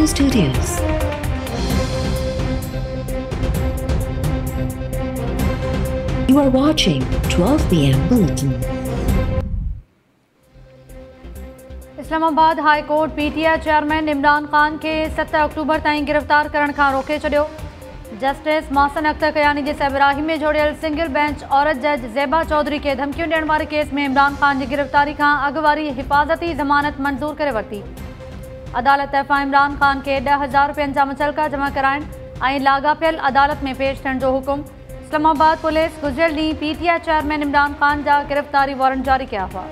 Studio Studios. You are watching 12 PM Bulletin. Islamabad high court PTI chairman Imran Khan के 7 अक्टूबर ताईं गिरफ़्तार करण खां रोके छॾियो। जस्टिस मासन अख्तर कयानी जे सरबराही में जोड़ियल सिंगल बेंच औरत जज ज़ेबा चौधरी के धमकियूं ॾियण वारे केस में इमरान खान जी गिरफ़्तारी खां अॻु वारी हिफ़ाज़ती ज़मानत मंज़ूर करे वरिती। अदालत तरफ़ां इमरान खान के 10,000 रुपयनि जा मुचलका जमा कराइण ऐं लाॻापियल अदालत में पेश थियण जो हुकुम। इस्लामाबाद पुलिस गुज़िरियल ॾींहुं PTI चेयरमैन इमरान खान जा गिरफ़्तारी वारंट जारी कया हुआ।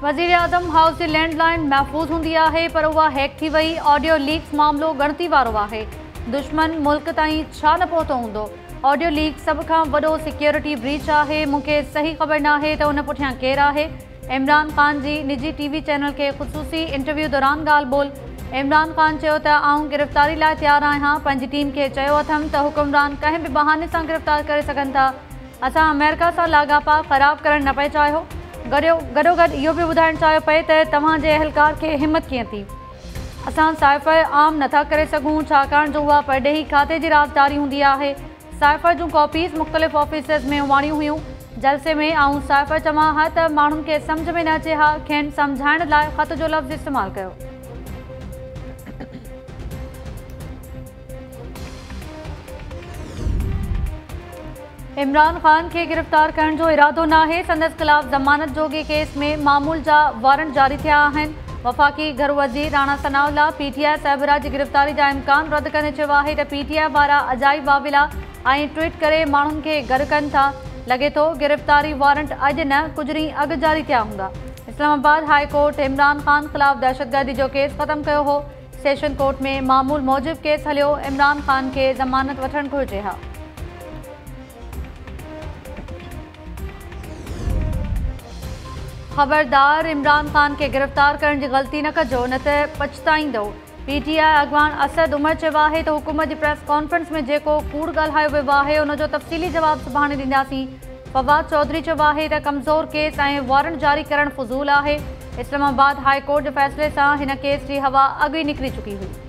वज़ीर आज़म हाउस जी लैंडलाइन महफूज़ हूंदी आहे पर उहा हैक थी वई। ऑडियो लीक्स मामलो गणती वारो आहे। दुश्मन मुल्क ताईं छा न पहुतो हूंदो। ऑडियो लीक सभ खां वॾो सिक्योरिटी ब्रीच आहे। मूंखे सही ख़बर न आहे त उन पुठियां केरु आहे। इमरान खान जी निजी TV चैनल के ख़ुसूसी इंटरव्यू दौरान ॻाल्हि ॿोल। इमरान खान चयो त आउं गिरफ़्तारी लाइ तयारु आहियां। पंहिंजी टीम खे चयो अथमि त हुकुमरान कंहिं बि बहाने सां गिरफ़्तार करे सघनि था। असां अमेरिका सां लाॻापा ख़राब करणु न पिए चाहियो। गॾोगॾु इहो बि ॿुधाइणु चाहियो पए त तव्हांजे अहलकार खे हिमत कीअं थी। असां साइफ़र आम नथा करे सघूं छाकाणि जो उहा परॾेही खाते जी राज़दारी हूंदी आहे। साइफ़र जूं कॉपीज़ मुख़्तलिफ़ ऑफिसर्स में वाणियूं हुयूं। जलसे में आउं साइफ़र चवां हा त माण्हुनि खे सम्झ में न अचे हा। खेनि सम्झाइण लाइ ख़त जो लफ़्ज़ इस्तेमालु कयो। इमरान खान के गिरफ़्तार करण जो इरादो न आहे। संदसि ख़िलाफ़ ज़मानत जोॻे केस में मामूल जा वारंट जारी थिया आहिनि। वफ़ाक़ी घर वज़ीर राणा सनाउल्ला PTI सरबराह जी गिरफ़्तारी जा इम्कान रद्द करे चयो आहे त PTI वारा अजाइब वाविला ऐं ट्वीट करे माण्हुनि खे गॾु कनि था। लॻे थो गिरफ़्तारी वारंट अॼु न कुझु ॾींहुं अॻु जारी थिया हूंदा। इस्लामाबाद हाई कोर्ट इमरान खान ख़िलाफ़ दहशतगर्दी जो केस ख़तमु कयो हो। सेशन कोर्ट में मामूल मूजिब केस हलियो। इमरान खान खे ज़मानत वठणु घुरिजे हा। ख़बरदार इमरान खान के गिरफ़्तार करण जी ग़लती न कजो न त पछताईंदो। PTI अॻवान असद उमर चयो आहे त हुकूमत जी प्रेस कॉन्फ्रेंस में जेको कूड़ ॻाल्हायो वियो आहे उन जो तफ़सीली जवाब सुभाणे ॾींदासीं। फवाद चौधरी चयो आहे त कमज़ोर केस ऐं वारंट जारी करणु फ़ुज़ूल आहे। इस्लामाबाद हाई कोर्ट जे फ़ैसिले सां हिन केस जी हवा अॻु ई निकिरी चुकी हुई।